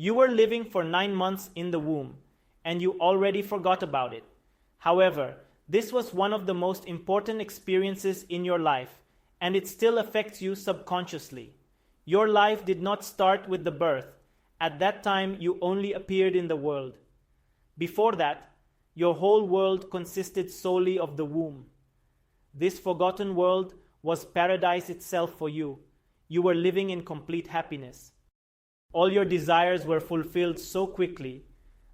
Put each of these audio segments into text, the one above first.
You were living for 9 months in the womb, and you already forgot about it. However, this was one of the most important experiences in your life, and it still affects you subconsciously. Your life did not start with the birth. At that time, you only appeared in the world. Before that, your whole world consisted solely of the womb. This forgotten world was paradise itself for you. You were living in complete happiness. All your desires were fulfilled so quickly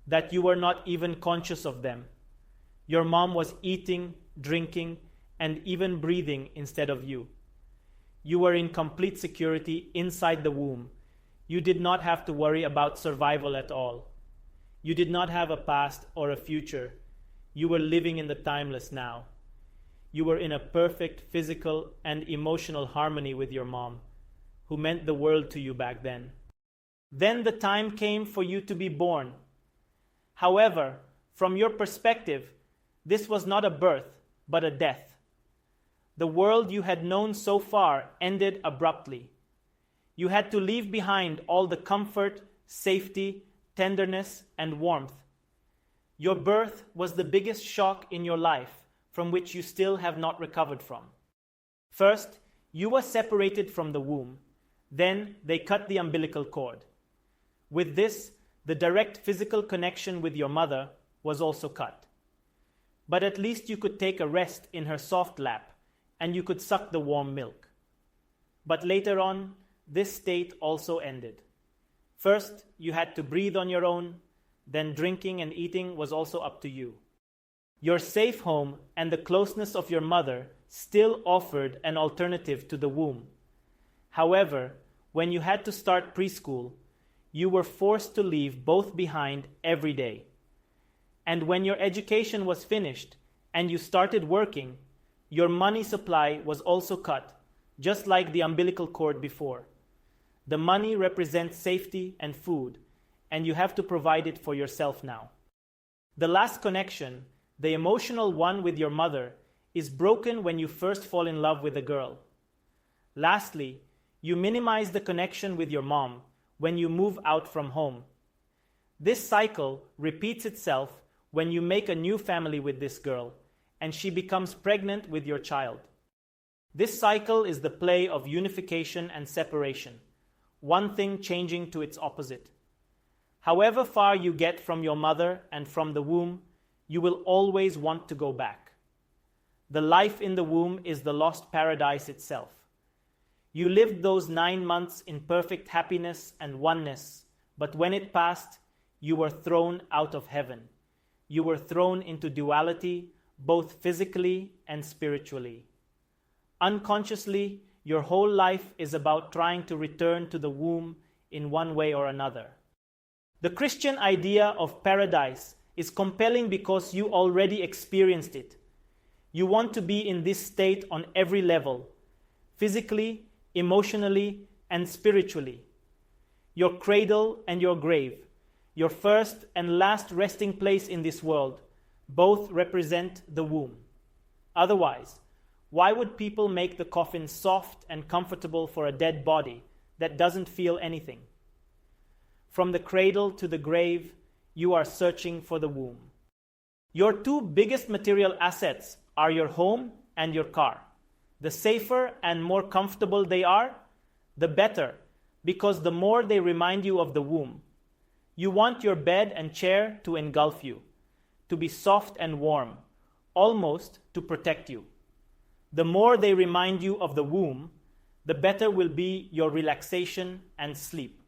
that you were not even conscious of them. Your mom was eating, drinking, and even breathing instead of you. You were in complete security inside the womb. You did not have to worry about survival at all. You did not have a past or a future. You were living in the timeless now. You were in a perfect physical and emotional harmony with your mom, who meant the world to you back then. Then the time came for you to be born. However, from your perspective, this was not a birth, but a death. The world you had known so far ended abruptly. You had to leave behind all the comfort, safety, tenderness, and warmth. Your birth was the biggest shock in your life, from which you still have not recovered from. First, you were separated from the womb. Then they cut the umbilical cord. With this, the direct physical connection with your mother was also cut. But at least you could take a rest in her soft lap, and you could suck the warm milk. But later on, this state also ended. First, you had to breathe on your own, then drinking and eating was also up to you. Your safe home and the closeness of your mother still offered an alternative to the womb. However, when you had to start preschool, you were forced to leave both behind every day. And when your education was finished and you started working, your money supply was also cut, just like the umbilical cord before. The money represents safety and food, and you have to provide it for yourself now. The last connection, the emotional one with your mother, is broken when you first fall in love with a girl. Lastly, you minimize the connection with your mom when you move out from home. This cycle repeats itself when you make a new family with this girl, and she becomes pregnant with your child. This cycle is the play of unification and separation, one thing changing to its opposite. However far you get from your mother and from the womb, you will always want to go back. The life in the womb is the lost paradise itself. You lived those 9 months in perfect happiness and oneness, but when it passed, you were thrown out of heaven. You were thrown into duality, both physically and spiritually. Unconsciously, your whole life is about trying to return to the womb in one way or another. The Christian idea of paradise is compelling because you already experienced it. You want to be in this state on every level, physically, emotionally, and spiritually. Your cradle and your grave, your first and last resting place in this world, both represent the womb. Otherwise, why would people make the coffin soft and comfortable for a dead body that doesn't feel anything? From the cradle to the grave, you are searching for the womb. Your two biggest material assets are your home and your car. The safer and more comfortable they are, the better, because the more they remind you of the womb. You want your bed and chair to engulf you, to be soft and warm, almost to protect you. The more they remind you of the womb, the better will be your relaxation and sleep.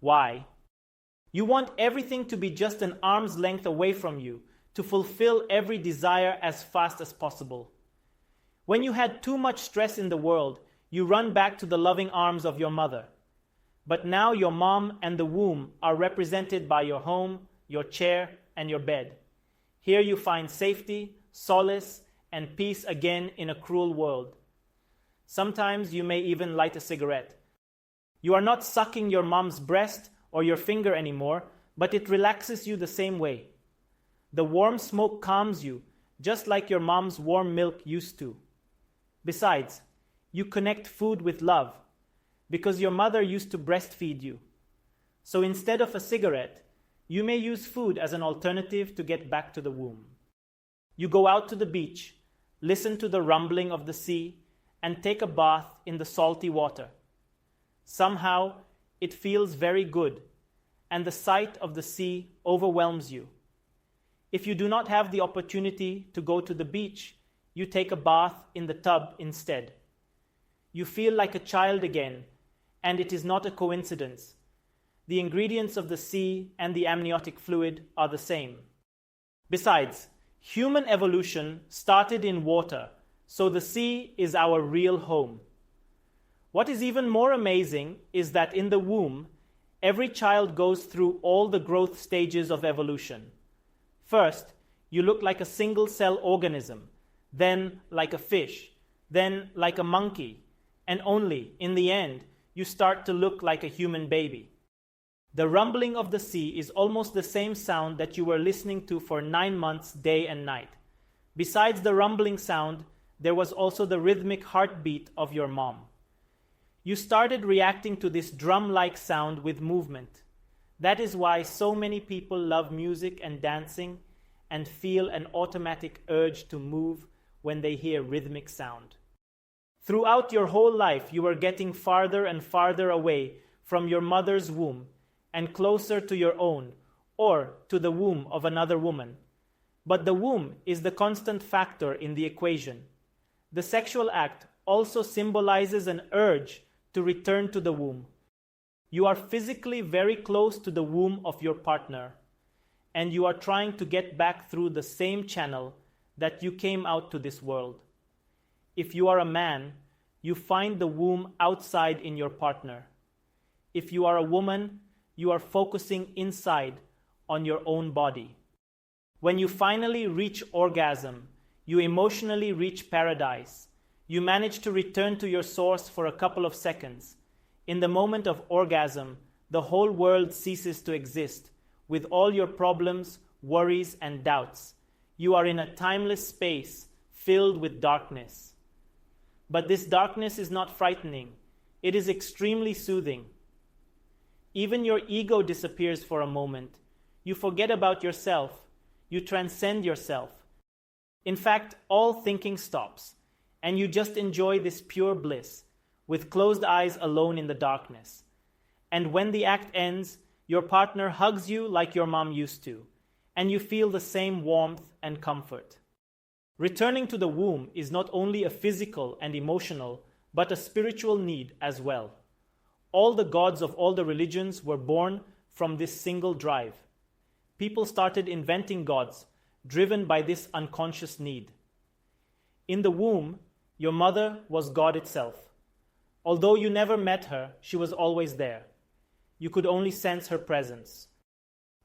Why? You want everything to be just an arm's length away from you, to fulfill every desire as fast as possible. When you had too much stress in the world, you run back to the loving arms of your mother. But now your mom and the womb are represented by your home, your chair, and your bed. Here you find safety, solace, and peace again in a cruel world. Sometimes you may even light a cigarette. You are not sucking your mom's breast or your finger anymore, but it relaxes you the same way. The warm smoke calms you, just like your mom's warm milk used to. Besides, you connect food with love, because your mother used to breastfeed you. So instead of a cigarette, you may use food as an alternative to get back to the womb. You go out to the beach, listen to the rumbling of the sea, and take a bath in the salty water. Somehow, it feels very good, and the sight of the sea overwhelms you. If you do not have the opportunity to go to the beach, you take a bath in the tub instead. You feel like a child again, and it is not a coincidence. The ingredients of the sea and the amniotic fluid are the same. Besides, human evolution started in water, so the sea is our real home. What is even more amazing is that in the womb, every child goes through all the growth stages of evolution. First, you look like a single-cell organism, then like a fish, then like a monkey, and only, in the end, you start to look like a human baby. The rumbling of the sea is almost the same sound that you were listening to for 9 months, day and night. Besides the rumbling sound, there was also the rhythmic heartbeat of your mom. You started reacting to this drum-like sound with movement. That is why so many people love music and dancing and feel an automatic urge to move when they hear rhythmic sound. Throughout your whole life, you are getting farther and farther away from your mother's womb and closer to your own or to the womb of another woman. But the womb is the constant factor in the equation. The sexual act also symbolizes an urge to return to the womb. You are physically very close to the womb of your partner, and you are trying to get back through the same channel that you came out to this world. If you are a man, you find the womb outside in your partner. If you are a woman, you are focusing inside on your own body. When you finally reach orgasm, you emotionally reach paradise. You manage to return to your source for a couple of seconds. In the moment of orgasm, the whole world ceases to exist, with all your problems, worries, and doubts. You are in a timeless space filled with darkness. But this darkness is not frightening. It is extremely soothing. Even your ego disappears for a moment. You forget about yourself. You transcend yourself. In fact, all thinking stops, and you just enjoy this pure bliss, with closed eyes alone in the darkness. And when the act ends, your partner hugs you like your mom used to, and you feel the same warmth and comfort. Returning to the womb is not only a physical and emotional, but a spiritual need as well. All the gods of all the religions were born from this single drive. People started inventing gods, driven by this unconscious need. In the womb, your mother was God itself. Although you never met her, she was always there. You could only sense her presence.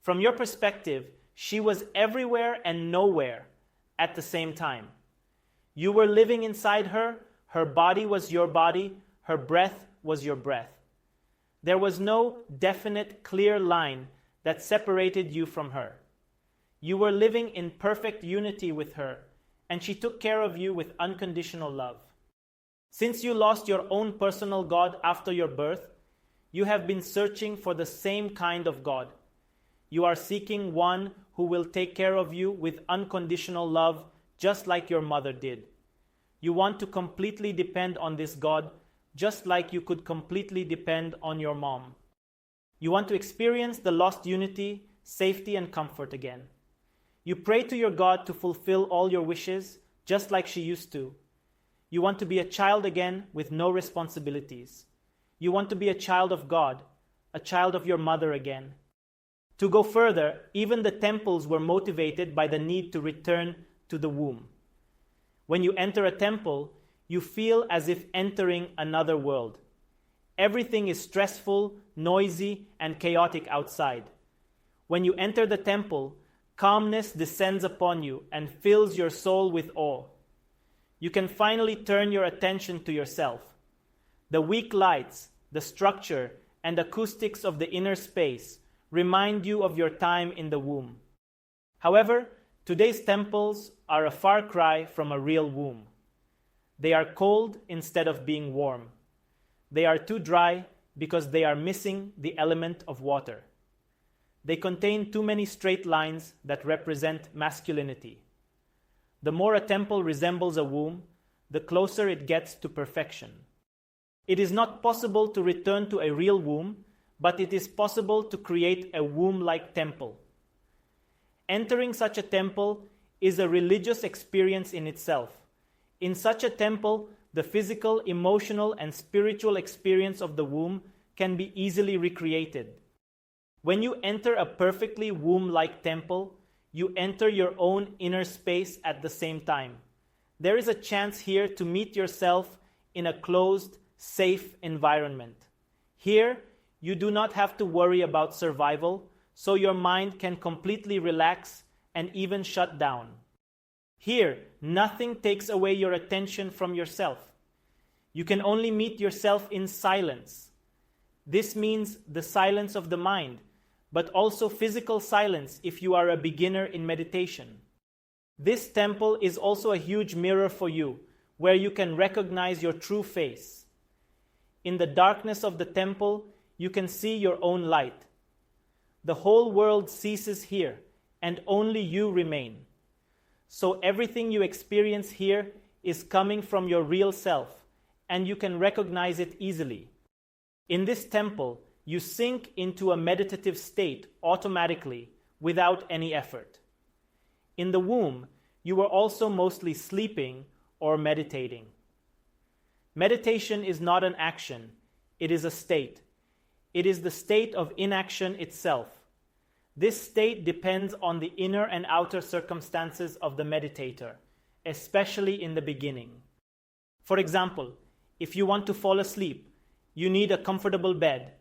From your perspective, she was everywhere and nowhere at the same time. You were living inside her, her body was your body, her breath was your breath. There was no definite, clear line that separated you from her. You were living in perfect unity with her, and she took care of you with unconditional love. Since you lost your own personal God after your birth, you have been searching for the same kind of God. You are seeking one who will take care of you with unconditional love, just like your mother did. You want to completely depend on this God, just like you could completely depend on your mom. You want to experience the lost unity, safety, and comfort again. You pray to your God to fulfill all your wishes, just like she used to. You want to be a child again with no responsibilities. You want to be a child of God, a child of your mother again. To go further, even the temples were motivated by the need to return to the womb. When you enter a temple, you feel as if entering another world. Everything is stressful, noisy, and chaotic outside. When you enter the temple, calmness descends upon you and fills your soul with awe. You can finally turn your attention to yourself. The weak lights, the structure, and acoustics of the inner space remind you of your time in the womb. However, today's temples are a far cry from a real womb. They are cold instead of being warm. They are too dry, because they are missing the element of water. They contain too many straight lines that represent masculinity. The more a temple resembles a womb, the closer it gets to perfection. It is not possible to return to a real womb, but it is possible to create a womb-like temple. Entering such a temple is a religious experience in itself. In such a temple, the physical, emotional, and spiritual experience of the womb can be easily recreated. When you enter a perfectly womb-like temple, you enter your own inner space at the same time. There is a chance here to meet yourself in a closed, safe environment. Here, you do not have to worry about survival, so your mind can completely relax and even shut down. Here, nothing takes away your attention from yourself. You can only meet yourself in silence. This means the silence of the mind, but also physical silence if you are a beginner in meditation. This temple is also a huge mirror for you, where you can recognize your true face. In the darkness of the temple, you can see your own light. The whole world ceases here, and only you remain. So everything you experience here is coming from your real self, and you can recognize it easily. In this temple, you sink into a meditative state automatically, without any effort. In the womb, you were also mostly sleeping or meditating. Meditation is not an action, it is a state. It is the state of inaction itself. This state depends on the inner and outer circumstances of the meditator, especially in the beginning. For example, if you want to fall asleep, you need a comfortable bed,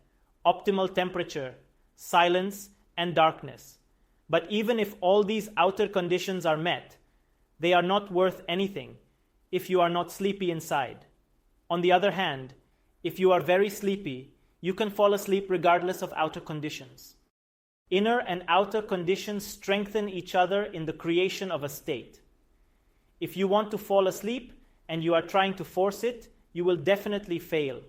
optimal temperature, silence, and darkness. But even if all these outer conditions are met, they are not worth anything if you are not sleepy inside. On the other hand, if you are very sleepy, you can fall asleep regardless of outer conditions. Inner and outer conditions strengthen each other in the creation of a state. If you want to fall asleep and you are trying to force it, you will definitely fail.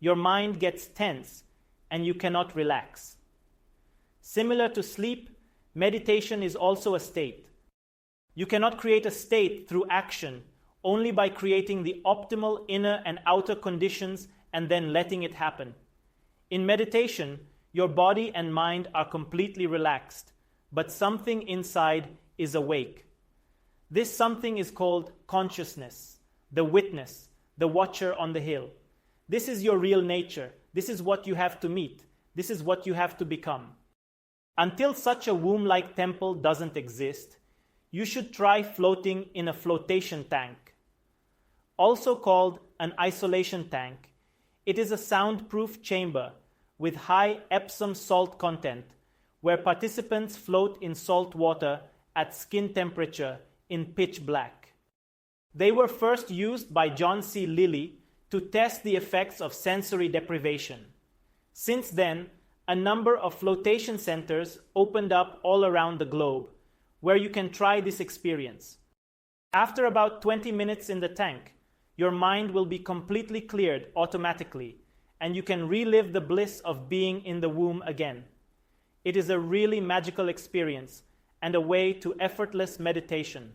Your mind gets tense and you cannot relax. Similar to sleep, meditation is also a state. You cannot create a state through action, only by creating the optimal inner and outer conditions and then letting it happen. In meditation, your body and mind are completely relaxed, but something inside is awake. This something is called consciousness, the witness, the watcher on the hill. This is your real nature. This is what you have to meet. This is what you have to become. Until such a womb-like temple doesn't exist, you should try floating in a flotation tank. Also called an isolation tank, it is a soundproof chamber with high Epsom salt content where participants float in salt water at skin temperature in pitch black. They were first used by John C. Lilly to test the effects of sensory deprivation. Since then, a number of flotation centers opened up all around the globe where you can try this experience. After about 20 minutes in the tank, your mind will be completely cleared automatically, and you can relive the bliss of being in the womb again. It is a really magical experience and a way to effortless meditation.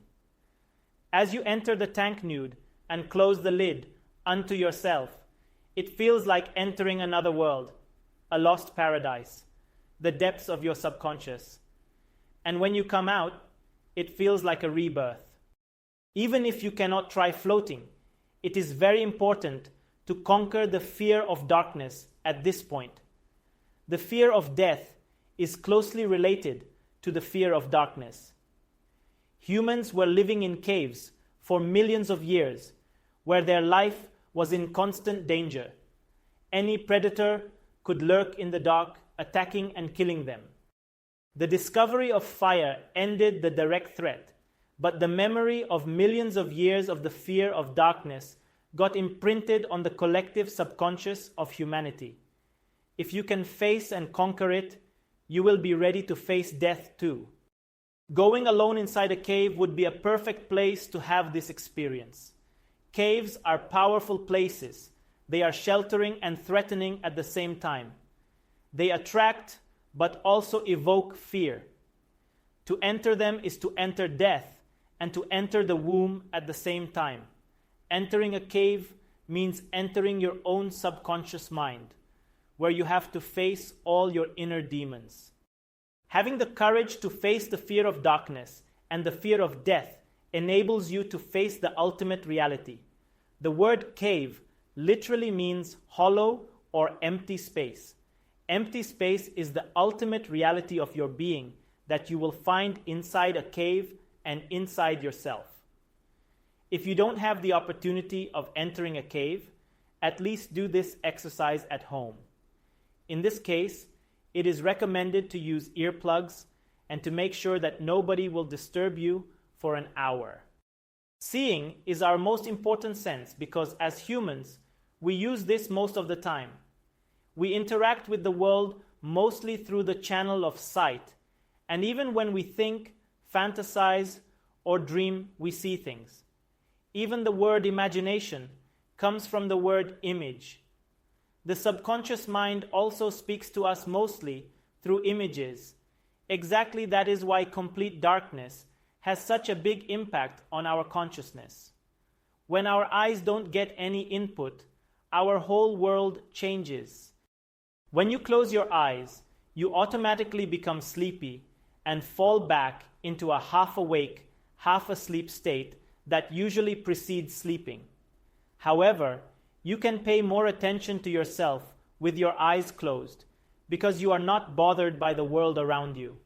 As you enter the tank nude and close the lid unto yourself, it feels like entering another world, a lost paradise, the depths of your subconscious. And when you come out, it feels like a rebirth. Even if you cannot try floating, it is very important to conquer the fear of darkness at this point. The fear of death is closely related to the fear of darkness. Humans were living in caves for millions of years, where their life was in constant danger. Any predator could lurk in the dark, attacking and killing them. The discovery of fire ended the direct threat, but the memory of millions of years of the fear of darkness got imprinted on the collective subconscious of humanity. If you can face and conquer it, you will be ready to face death too. Going alone inside a cave would be a perfect place to have this experience. Caves are powerful places. They are sheltering and threatening at the same time. They attract but also evoke fear. To enter them is to enter death and to enter the womb at the same time. Entering a cave means entering your own subconscious mind, where you have to face all your inner demons. Having the courage to face the fear of darkness and the fear of death enables you to face the ultimate reality. The word cave literally means hollow or empty space. Empty space is the ultimate reality of your being that you will find inside a cave and inside yourself. If you don't have the opportunity of entering a cave, at least do this exercise at home. In this case, it is recommended to use earplugs and to make sure that nobody will disturb you for an hour. Seeing is our most important sense because as humans, we use this most of the time. We interact with the world mostly through the channel of sight, and even when we think, fantasize, or dream, we see things. Even the word imagination comes from the word image. The subconscious mind also speaks to us mostly through images. Exactly that is why complete darkness has such a big impact on our consciousness. When our eyes don't get any input, our whole world changes. When you close your eyes, you automatically become sleepy and fall back into a half-awake, half-asleep state that usually precedes sleeping. However, you can pay more attention to yourself with your eyes closed because you are not bothered by the world around you.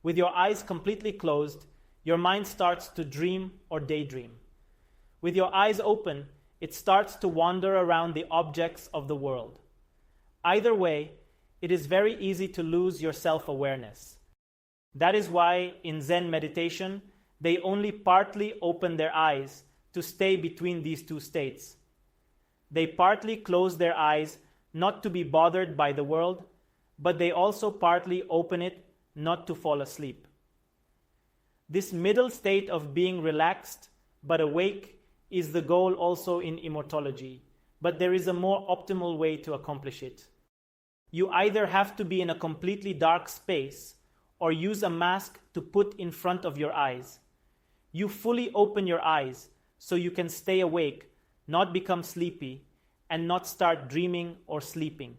With your eyes completely closed, your mind starts to dream or daydream. With your eyes open, it starts to wander around the objects of the world. Either way, it is very easy to lose your self-awareness. That is why in Zen meditation, they only partly open their eyes to stay between these two states. They partly close their eyes not to be bothered by the world, but they also partly open it not to fall asleep. This middle state of being relaxed but awake is the goal also in immortology, but there is a more optimal way to accomplish it. You either have to be in a completely dark space or use a mask to put in front of your eyes. You fully open your eyes so you can stay awake, not become sleepy, and not start dreaming or sleeping.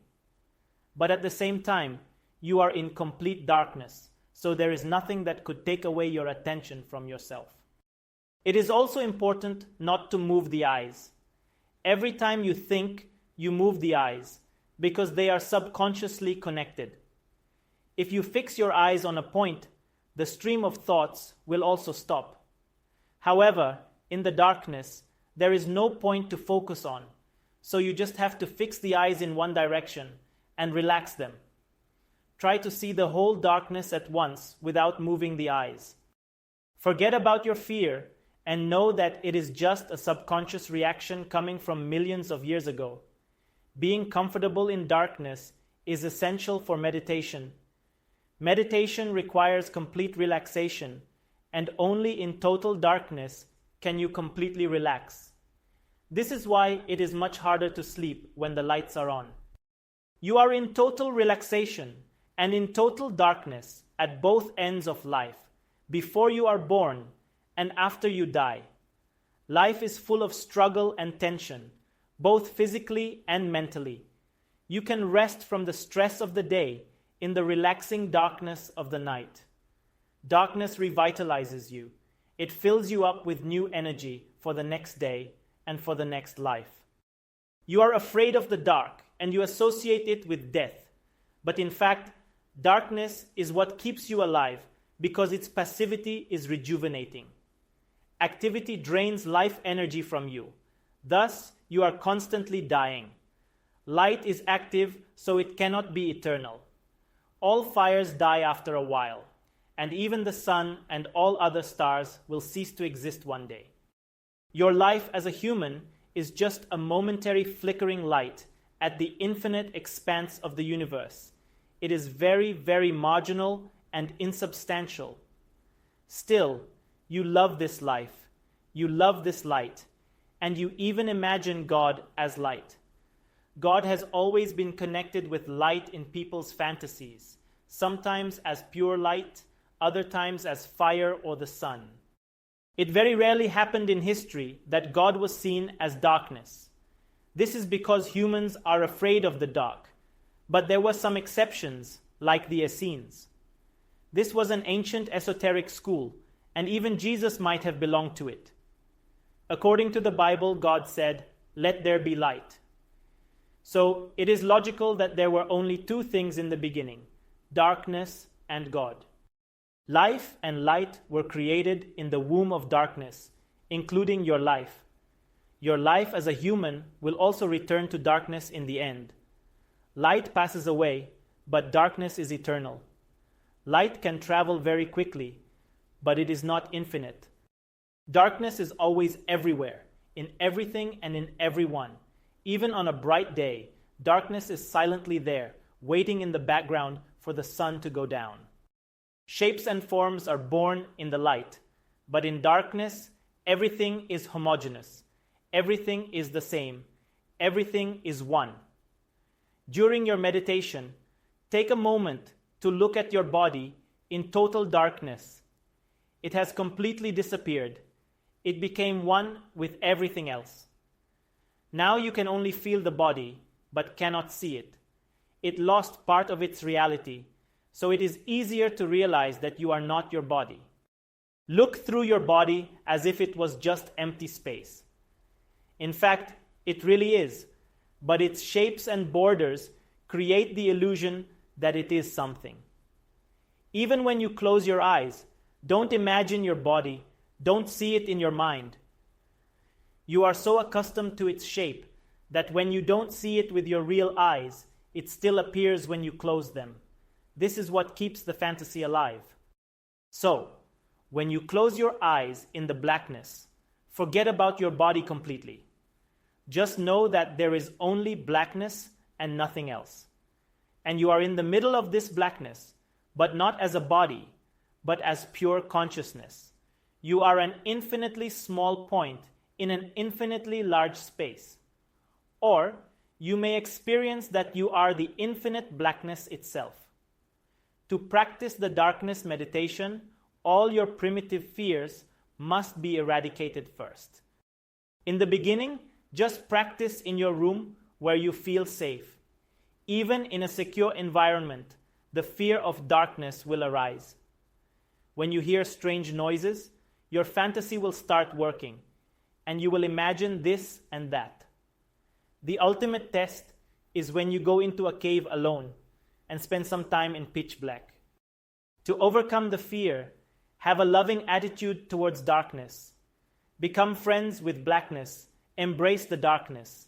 But at the same time, you are in complete darkness, so there is nothing that could take away your attention from yourself. It is also important not to move the eyes. Every time you think, you move the eyes, because they are subconsciously connected. If you fix your eyes on a point, the stream of thoughts will also stop. However, in the darkness, there is no point to focus on, so you just have to fix the eyes in one direction and relax them. Try to see the whole darkness at once without moving the eyes. Forget about your fear and know that it is just a subconscious reaction coming from millions of years ago. Being comfortable in darkness is essential for meditation. Meditation requires complete relaxation, and only in total darkness can you completely relax. This is why it is much harder to sleep when the lights are on. You are in total relaxation and in total darkness at both ends of life, before you are born and after you die. Life is full of struggle and tension, both physically and mentally. You can rest from the stress of the day in the relaxing darkness of the night. Darkness revitalizes you. It fills you up with new energy for the next day and for the next life. You are afraid of the dark and you associate it with death. But in fact, darkness is what keeps you alive because its passivity is rejuvenating. Activity drains life energy from you. Thus, you are constantly dying. Light is active, so it cannot be eternal. All fires die after a while, and even the sun and all other stars will cease to exist one day. Your life as a human is just a momentary flickering light at the infinite expanse of the universe. It is very, very marginal and insubstantial. Still, you love this life, you love this light, and you even imagine God as light. God has always been connected with light in people's fantasies, sometimes as pure light, other times as fire or the sun. It very rarely happened in history that God was seen as darkness. This is because humans are afraid of the dark, but there were some exceptions, like the Essenes. This was an ancient esoteric school, and even Jesus might have belonged to it. According to the Bible, God said, "Let there be light." So it is logical that there were only two things in the beginning, darkness and God. Life and light were created in the womb of darkness, including your life. Your life as a human will also return to darkness in the end. Light passes away, but darkness is eternal. Light can travel very quickly, but it is not infinite. Darkness is always everywhere, in everything and in everyone. Even on a bright day, darkness is silently there, waiting in the background for the sun to go down. Shapes and forms are born in the light, but in darkness, everything is homogeneous. Everything is the same. Everything is one. During your meditation, take a moment to look at your body in total darkness. It has completely disappeared. It became one with everything else. Now you can only feel the body, but cannot see it. It lost part of its reality, so it is easier to realize that you are not your body. Look through your body as if it was just empty space. In fact, it really is, but its shapes and borders create the illusion that it is something. Even when you close your eyes, don't imagine your body, don't see it in your mind. You are so accustomed to its shape that when you don't see it with your real eyes, it still appears when you close them. This is what keeps the fantasy alive. So, when you close your eyes in the blackness, forget about your body completely. Just know that there is only blackness and nothing else. And you are in the middle of this blackness, but not as a body, but as pure consciousness. You are an infinitely small point in an infinitely large space. Or you may experience that you are the infinite blackness itself. To practice the darkness meditation, all your primitive fears must be eradicated first. In the beginning, just practice in your room where you feel safe. Even in a secure environment, the fear of darkness will arise. When you hear strange noises, your fantasy will start working, and you will imagine this and that. The ultimate test is when you go into a cave alone and spend some time in pitch black. To overcome the fear, have a loving attitude towards darkness. Become friends with blackness. Embrace the darkness.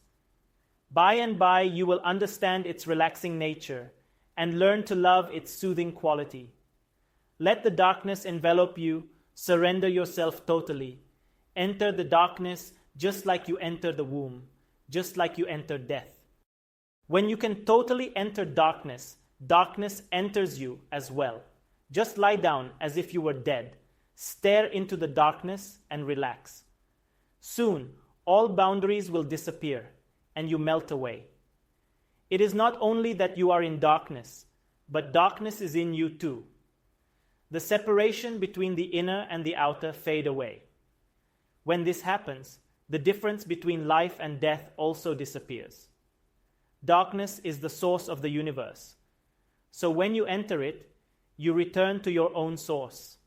By and by, you will understand its relaxing nature and learn to love its soothing quality. Let the darkness envelop you. Surrender yourself totally. Enter the darkness just like you enter the womb, just like you enter death. When you can totally enter darkness, darkness enters you as well. Just lie down as if you were dead. Stare into the darkness and relax. Soon, all boundaries will disappear and you melt away. It is not only that you are in darkness, but darkness is in you too. The separation between the inner and the outer fade away. When this happens, the difference between life and death also disappears. Darkness is the source of the universe. So when you enter it, you return to your own source.